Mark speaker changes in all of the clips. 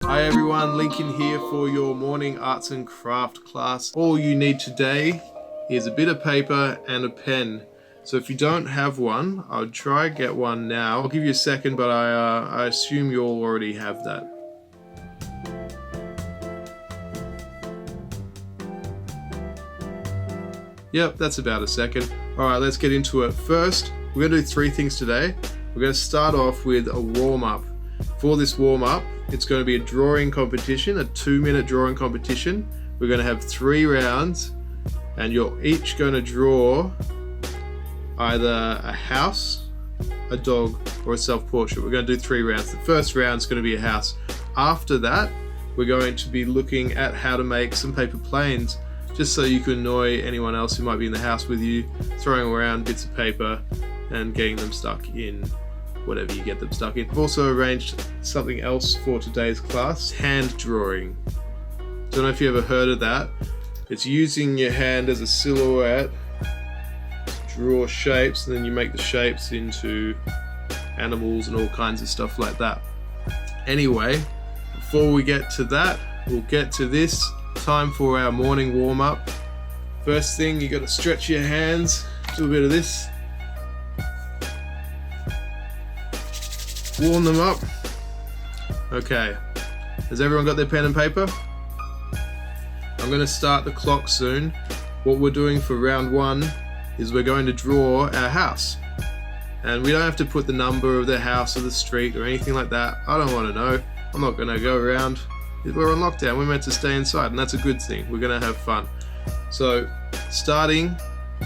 Speaker 1: Hi everyone, Lincoln here for your morning arts and craft class. All you need today is a bit of paper and a pen. So if you don't have one, I would try get one now. I'll give you a second, but I assume you'll already have that. Yep, that's about a second. Alright, let's get into it. First, we're going to do three things today. We're going to start off with a warm-up. For this warm-up, it's going to be a drawing competition, a 2-minute drawing competition. We're going to have 3 rounds, and you're each going to draw either a house, a dog, or a self-portrait. We're going to do 3 rounds. The first round is going to be a house. After that, we're going to be looking at how to make some paper planes, just so you can annoy anyone else who might be in the house with you, throwing around bits of paper and getting them stuck in whatever you get them stuck in. I've also arranged something else for today's class, hand drawing. Don't know if you ever heard of that. It's using your hand as a silhouette to draw shapes, and then you make the shapes into animals and all kinds of stuff like that. Anyway, before we get to that, we'll get to this. Time for our morning warm-up. First thing, you got to stretch your hands, do a bit of this, warm them up. Okay, has everyone got their pen and paper? I'm going to start the clock soon. What we're doing for round 1 is we're going to draw our house, and we don't have to put the number of the house or the street or anything like that. I don't want to know. I'm not going to go around. We're on lockdown, we're meant to stay inside, and that's a good thing. We're going to have fun. So, starting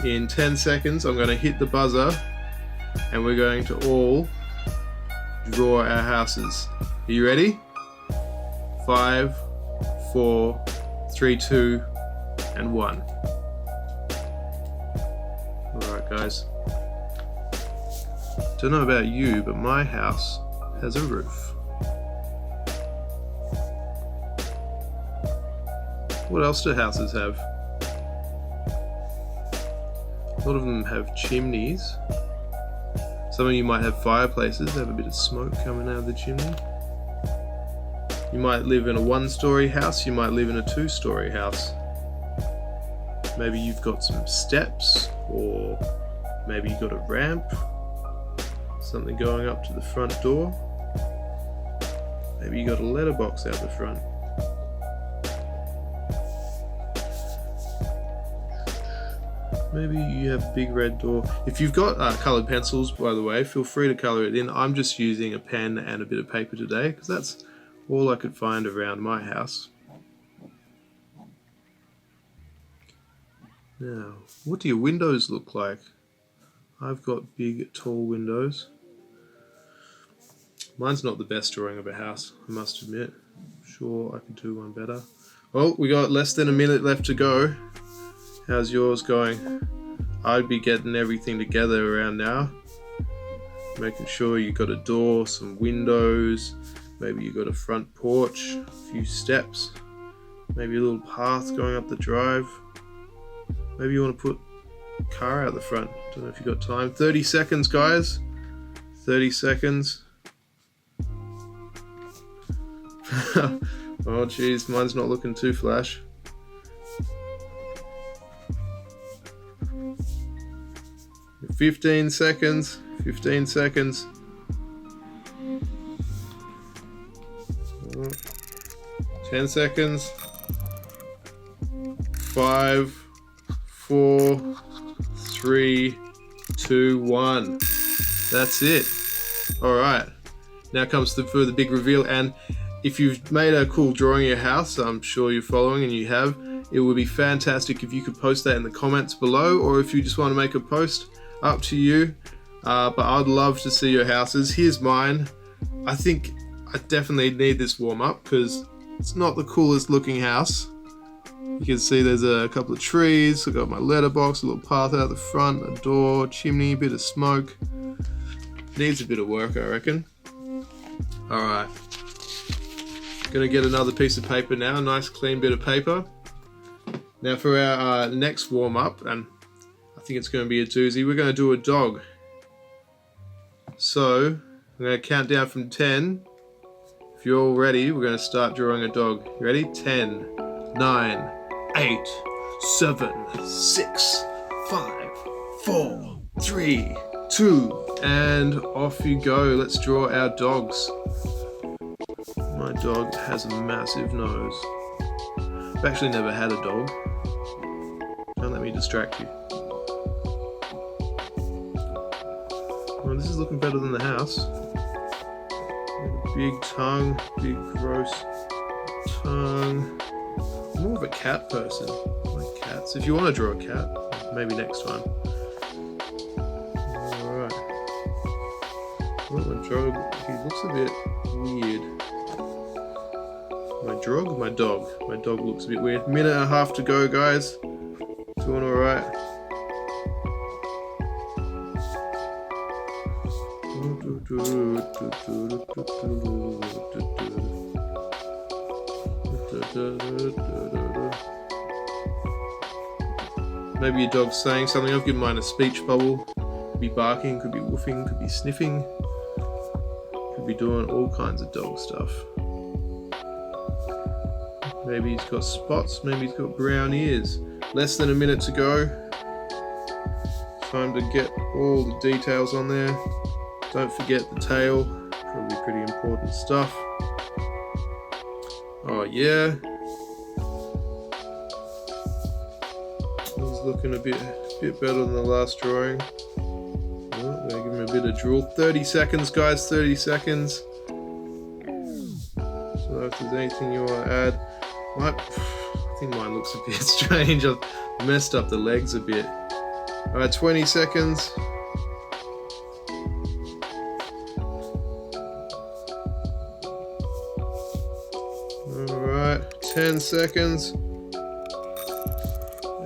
Speaker 1: in 10 seconds, I'm going to hit the buzzer, and we're going to all draw our houses. Are you ready? 5, 4, 3, 2, and 1. Alright guys. Don't know about you, but my house has a roof. What else do houses have? A lot of them have chimneys. Some of you might have fireplaces, have a bit of smoke coming out of the chimney. You might live in a 1-story house, you might live in a 2-story house. Maybe you've got some steps, or maybe you've got a ramp, something going up to the front door. Maybe you got a letterbox out the front. Maybe you have a big red door. If you've got coloured pencils, by the way, feel free to colour it in. I'm just using a pen and a bit of paper today, because that's all I could find around my house. Now, what do your windows look like? I've got big, tall windows. Mine's not the best drawing of a house, I must admit. I'm sure I could do one better. Well, we got less than a minute left to go. How's yours going? I'd be getting everything together around now. Making sure you got a door, some windows, maybe you got a front porch, a few steps, maybe a little path going up the drive. Maybe you want to put a car out the front. Don't know if you got time. 30 seconds, guys. 30 seconds. Oh geez, mine's not looking too flash. 15 seconds, 15 seconds. 10 seconds. 5, 4, 3, 2, 1. That's it. Alright. Now comes for the big reveal, and if you've made a cool drawing of your house, I'm sure you're following and you have, it would be fantastic if you could post that in the comments below, or if you just want to make a post, up to you. But I'd love to see your houses. Here's mine. I think I definitely need this warm up because it's not the coolest looking house. You can see there's a couple of trees. I've got my letterbox, a little path out the front, a door, chimney, a bit of smoke. Needs a bit of work, I reckon. Alright. Gonna get another piece of paper now, a nice clean bit of paper. Now for our next warm up, and I think it's going to be a doozy, we're going to do a dog. So I'm going to count down from 10. If you're all ready, we're going to start drawing a dog. You ready? 10, 9, 8, 7, 6, 5, 4, 3, 2, and off you go. Let's draw our dogs. My dog has a massive nose. I've actually never had a dog. Don't let me distract you. Well, this is looking better than the house. Big tongue, big gross tongue. I'm more of a cat person. I like cats. If you want to draw a cat, maybe next time. Alright. Well, my dog, he looks a bit weird. My dog? My dog. My dog looks a bit weird. Minute and a half to go, guys. Doing alright. Maybe your dog's saying something. I've given mine a speech bubble. Could be barking, could be woofing, could be sniffing. Could be doing all kinds of dog stuff. Maybe he's got spots, maybe he's got brown ears. Less than a minute to go. Time to get all the details on there. Don't forget the tail, probably pretty important stuff. Oh yeah. He's looking a bit better than the last drawing. Oh, we're giving him a bit of drool. 30 seconds, guys, 30 seconds. So if there's anything you want to add, I think mine looks a bit strange. I've messed up the legs a bit. Alright, 20 seconds. Alright, 10 seconds.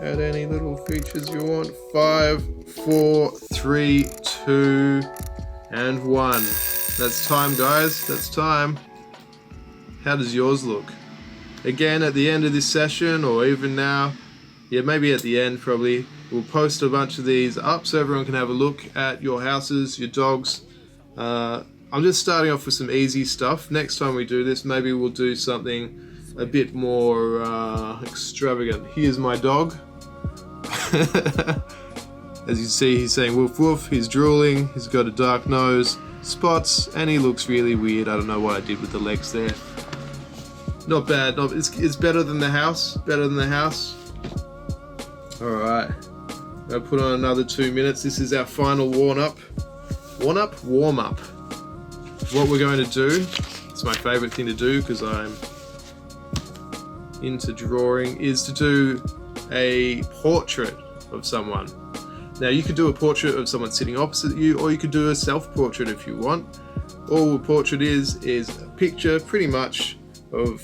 Speaker 1: Add any little features you want. 5, 4, 3, 2, and 1. That's time, guys. That's time. How does yours look? Again, at the end of this session, or even now, yeah, maybe at the end probably, we'll post a bunch of these up so everyone can have a look at your houses, your dogs. I'm just starting off with some easy stuff. Next time we do this, maybe we'll do something a bit more extravagant. Here's my dog. As you see, he's saying woof woof, he's drooling, he's got a dark nose, spots, and he looks really weird. I don't know what I did with the legs there. Not bad. It's better than the house. Better than the house. Alright. I'll put on another 2 minutes. This is our final warm-up. Warm-up. What we're going to do, it's my favourite thing to do because I'm into drawing, is to do a portrait of someone. Now you could do a portrait of someone sitting opposite you, or you could do a self-portrait if you want. All a portrait is a picture pretty much of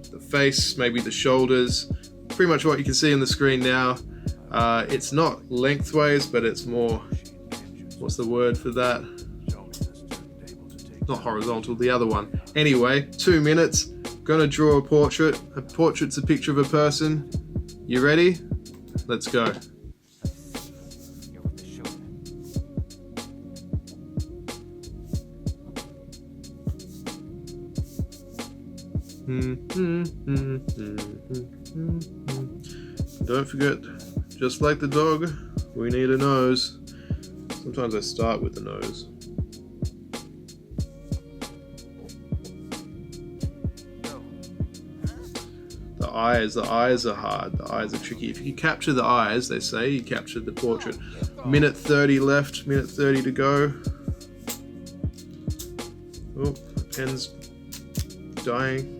Speaker 1: the face, maybe the shoulders, pretty much what you can see on the screen now. It's not lengthways, but it's more, what's the word for that? Not horizontal, the other one. Anyway, 2 minutes, gonna draw a portrait. A portrait's a picture of a person. You ready? Let's go. Don't forget, just like the dog, we need a nose. Sometimes I start with the nose. The eyes are hard. The eyes are tricky. If you capture the eyes, they say, you captured the portrait. Minute 30 left, minute 30 to go. Oh, the pen's dying.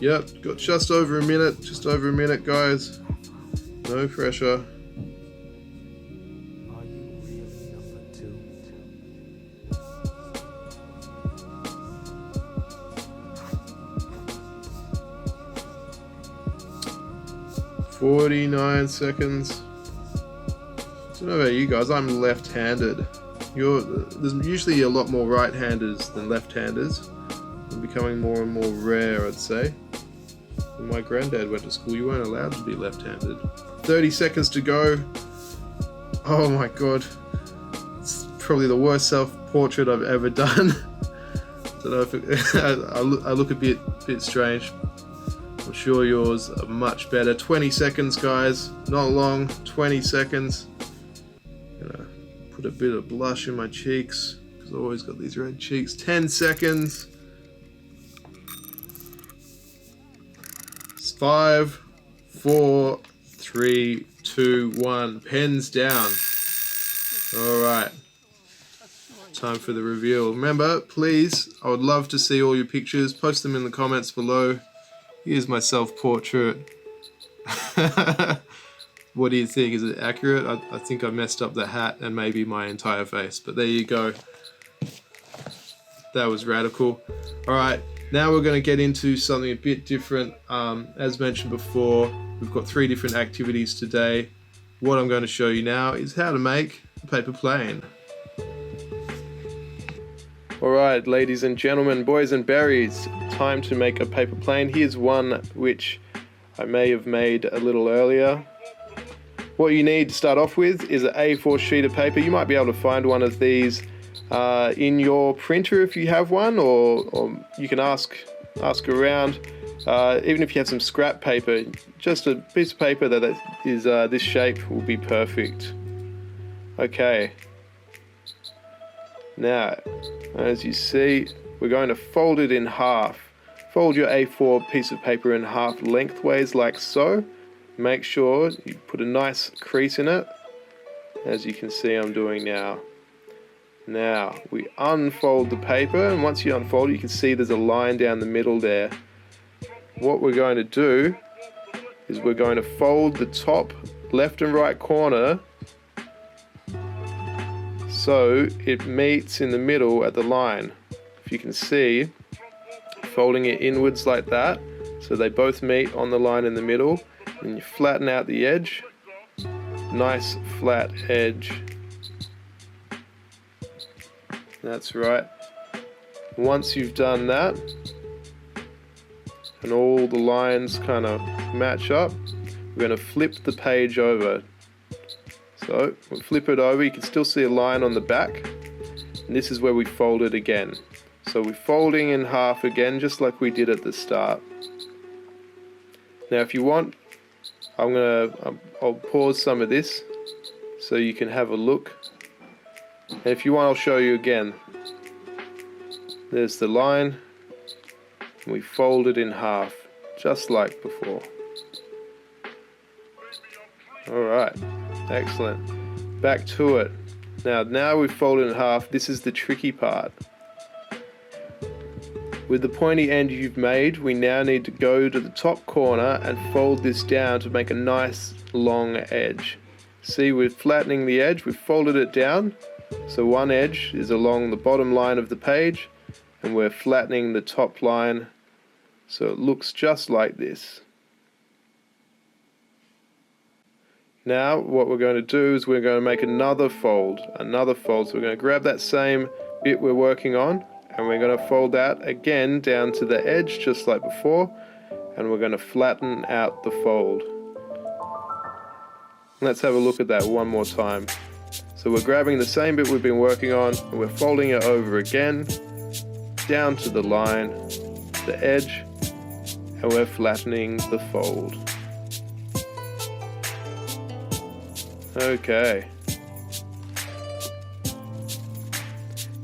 Speaker 1: Yep, got just over a minute, guys. No pressure.
Speaker 2: Are you really number 2?
Speaker 1: 49 seconds. I don't know about you guys, I'm left-handed. There's usually a lot more right-handers than left-handers. It's becoming more and more rare, I'd say. When my granddad went to school, you weren't allowed to be left-handed. 30 seconds to go. Oh my god. It's probably the worst self-portrait I've ever done. I don't know if I look a bit strange. I'm sure yours are much better. 20 seconds, guys. Not long. 20 seconds. Gonna put a bit of blush in my cheeks because I've always got these red cheeks. 10 seconds. 5, 4, 3, 2, 1. Pens down. Alright. Time for the reveal. Remember, please, I would love to see all your pictures. Post them in the comments below. Here's my self-portrait. What do you think? Is it accurate? I think I messed up the hat and maybe my entire face. But there you go. That was radical. Alright. Now we're going to get into something a bit different. As mentioned before, we've got 3 different activities today. What I'm going to show you now is how to make a paper plane. Alright, ladies and gentlemen, boys and berries, time to make a paper plane. Here's one which I may have made a little earlier. What you need to start off with is an A4 sheet of paper. You might be able to find one of these in your printer if you have one, or you can ask around. Even if you have some scrap paper, just a piece of paper that is this shape will be perfect. Okay. Now, as you see, we're going to fold it in half. Fold your A4 piece of paper in half lengthways like so. Make sure you put a nice crease in it, as you can see I'm doing now. Now, we unfold the paper, and once you unfold it, you can see there's a line down the middle there. What we're going to do is we're going to fold the top left and right corner so it meets in the middle at the line. If you can see, folding it inwards like that, so they both meet on the line in the middle, and you flatten out the edge. Nice flat edge. That's right. Once you've done that, and all the lines kind of match up, we're going to flip the page over. So, we'll flip it over, you can still see a line on the back, and this is where we fold it again. So we're folding in half again, just like we did at the start. Now if you want, I'll pause some of this so you can have a look. And if you want, I'll show you again. There's the line, and we fold it in half, just like before. Alright, excellent. Back to it. Now we've folded in half. This is the tricky part. With the pointy end you've made, we now need to go to the top corner and fold this down to make a nice long edge. See, we're flattening the edge, we've folded it down, so one edge is along the bottom line of the page, and we're flattening the top line so it looks just like this. Now what we're going to do is we're going to make another fold. So we're going to grab that same bit we're working on, and we're going to fold that again down to the edge just like before, and we're going to flatten out the fold. Let's have a look at that one more time. So we're grabbing the same bit we've been working on, and we're folding it over again, down to the line, the edge, and we're flattening the fold. Okay.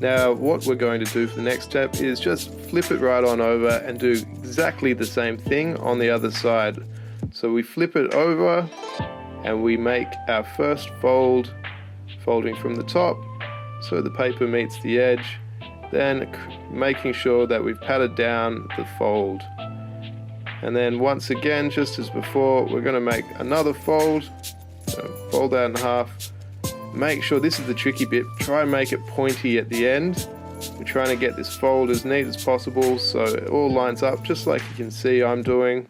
Speaker 1: Now what we're going to do for the next step is just flip it right on over and do exactly the same thing on the other side. So we flip it over and we make our first fold, folding from the top so the paper meets the edge, then making sure that we've patted down the fold. And then once again, just as before, we're going to make another fold. So fold that in half. Make sure, this is the tricky bit, try and make it pointy at the end. We're trying to get this fold as neat as possible so it all lines up just like you can see I'm doing.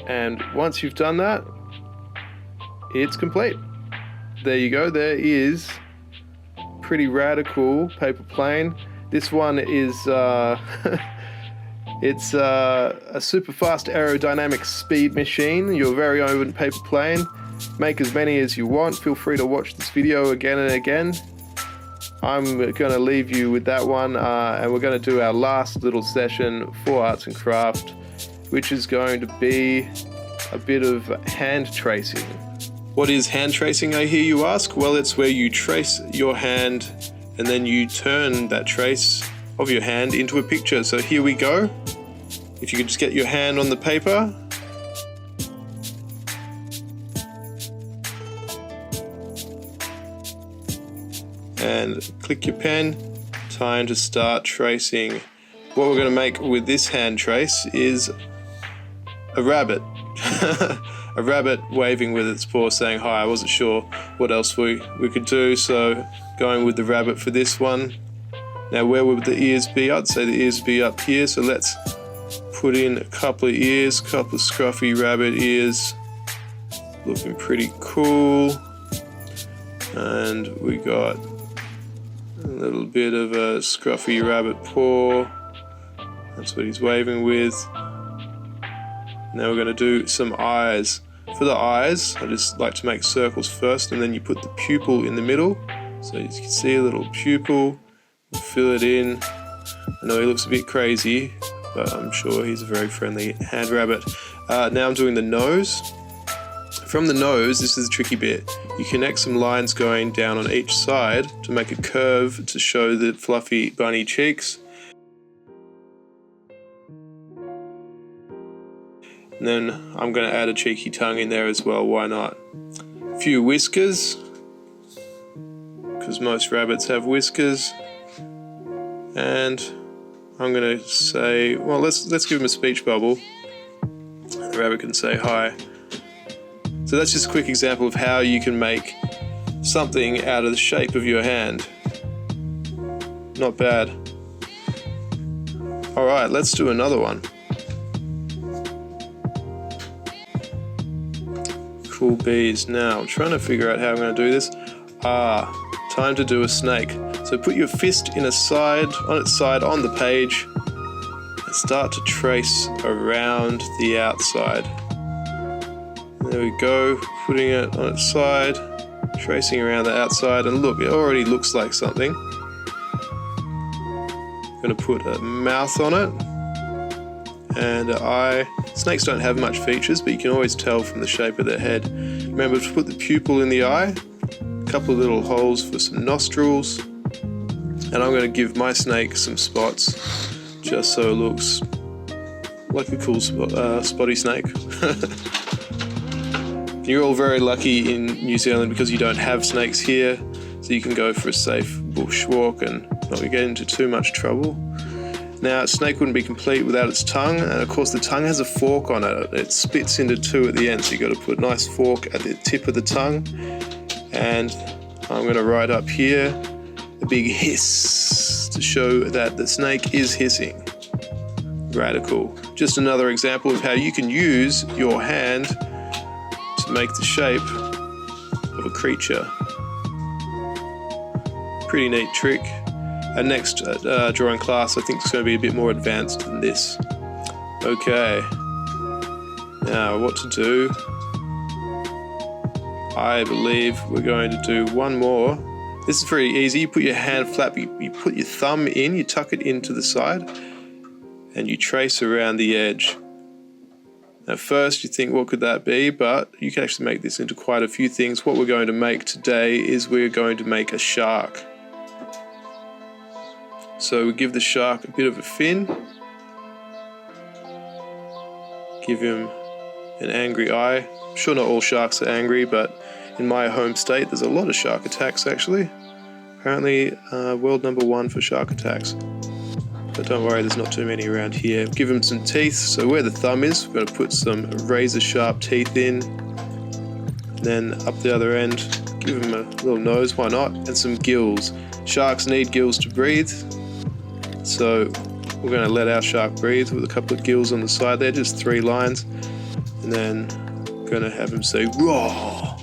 Speaker 1: And once you've done that, it's complete. There you go, there is pretty radical paper plane. This one is It's a super fast aerodynamic speed machine, your very own paper plane. Make as many as you want. Feel free to watch this video again and again. I'm going to leave you with that one, and we're going to do our last little session for arts and craft, which is going to be a bit of hand tracing. What is hand tracing, I hear you ask? Well, it's where you trace your hand and then you turn that trace of your hand into a picture. So here we go. If you could just get your hand on the paper. And click your pen. Time to start tracing. What we're going to make with this hand trace is a rabbit. A rabbit waving with its paw saying hi. I wasn't sure what else we could do, so going with the rabbit for this one. Now where would the ears be? I'd say the ears would be up here, so let's put in a couple of ears, couple of scruffy rabbit ears. Looking pretty cool. And we got a little bit of a scruffy rabbit paw. That's what he's waving with. Now we're going to do some eyes. For the eyes, I just like to make circles first, and then you put the pupil in the middle. So you can see a little pupil, fill it in. I know he looks a bit crazy, but I'm sure he's a very friendly hand rabbit. Now I'm doing the nose. From the nose, this is the tricky bit. You connect some lines going down on each side to make a curve to show the fluffy bunny cheeks. And then I'm going to add a cheeky tongue in there as well, why not? A few whiskers, because most rabbits have whiskers. And I'm going to say, well, let's give him a speech bubble. The rabbit can say hi. So that's just a quick example of how you can make something out of the shape of your hand. Not bad. Alright, let's do another one. Cool bees. Now I'm trying to figure out how I'm going to do this. Time to do a snake. So put your fist on its side on the page and start to trace around the outside. There we go, putting it on its side, tracing around the outside, and look, it already looks like something. I'm going to put a mouth on it and an eye. Snakes don't have much features, but you can always tell from the shape of their head. Remember to put the pupil in the eye, a couple of little holes for some nostrils, and I'm going to give my snake some spots just so it looks like a cool spotty snake. You're all very lucky in New Zealand because you don't have snakes here, so you can go for a safe bushwalk and not get into too much trouble. Now, a snake wouldn't be complete without its tongue, and of course the tongue has a fork on it. It splits into two at the end, so you've got to put a nice fork at the tip of the tongue. And I'm going to write up here a big hiss to show that the snake is hissing. Radical. Just another example of how you can use your hand to make the shape of a creature. Pretty neat trick. Our next drawing class I think is going to be a bit more advanced than this. Okay, now what to do? I believe we're going to do one more. This is very easy. You put your hand flat, you put your thumb in, you tuck it into the side, and you trace around the edge. At first you think, what could that be? But you can actually make this into quite a few things. What we're going to make today is we're going to make a shark. So we give the shark a bit of a fin. Give him an angry eye. I'm sure not all sharks are angry, but in my home state there's a lot of shark attacks actually. Apparently world #1 for shark attacks. But don't worry, there's not too many around here. Give him some teeth. So where the thumb is, we're going to put some razor sharp teeth in. Then up the other end, give him a little nose, why not? And some gills. Sharks need gills to breathe. So we're going to let our shark breathe with a couple of gills on the side there, just 3 lines. And then we're going to have him say, roar,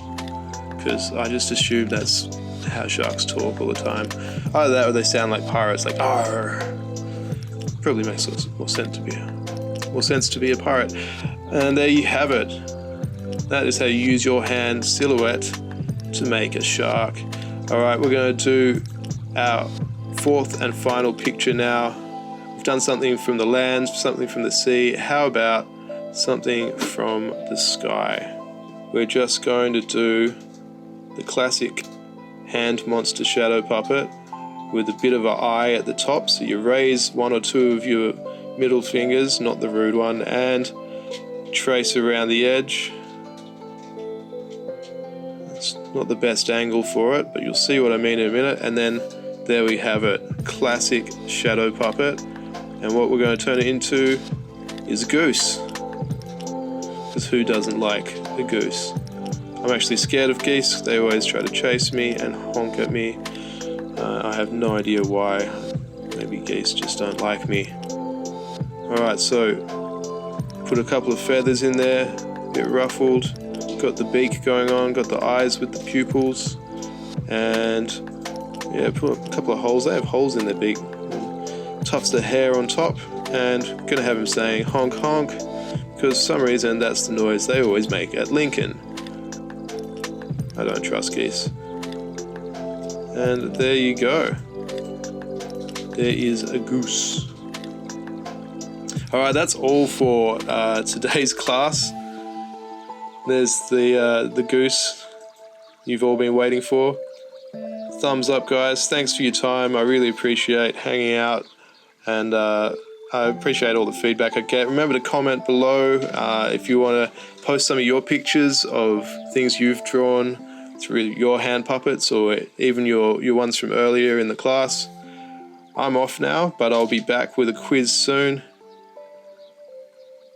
Speaker 1: because I just assume that's how sharks talk all the time. Either that or they sound like pirates, like arr. Probably makes more sense to be a pirate. And there you have it. That is how you use your hand silhouette to make a shark. All right, we're going to do our fourth and final picture now. We've done something from the land, something from the sea. How about something from the sky? We're just going to do the classic hand monster shadow puppet with a bit of an eye at the top. So you raise one or two of your middle fingers, not the rude one, and trace around the edge. It's not the best angle for it, but you'll see what I mean in a minute. And then there we have it, classic shadow puppet. And what we're going to turn it into is a goose. Because who doesn't like a goose? I'm actually scared of geese. They always try to chase me and honk at me. I have no idea why. Maybe geese just don't like me. Alright, so put a couple of feathers in there, a bit ruffled. Got the beak going on, got the eyes with the pupils. And yeah, put a couple of holes. They have holes in their beak. Tufts the hair on top, and gonna have him saying honk honk, because for some reason that's the noise they always make at Lincoln. I don't trust geese. And there you go. There is a goose. Alright, that's all for today's class. There's the goose you've all been waiting for. Thumbs up, guys. Thanks for your time. I really appreciate hanging out, and I appreciate all the feedback I get. Remember to comment below if you want to post some of your pictures of things you've drawn through your hand puppets, or even your ones from earlier in the class. I'm off now, but I'll be back with a quiz soon.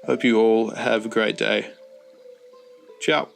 Speaker 1: Hope you all have a great day. Ciao.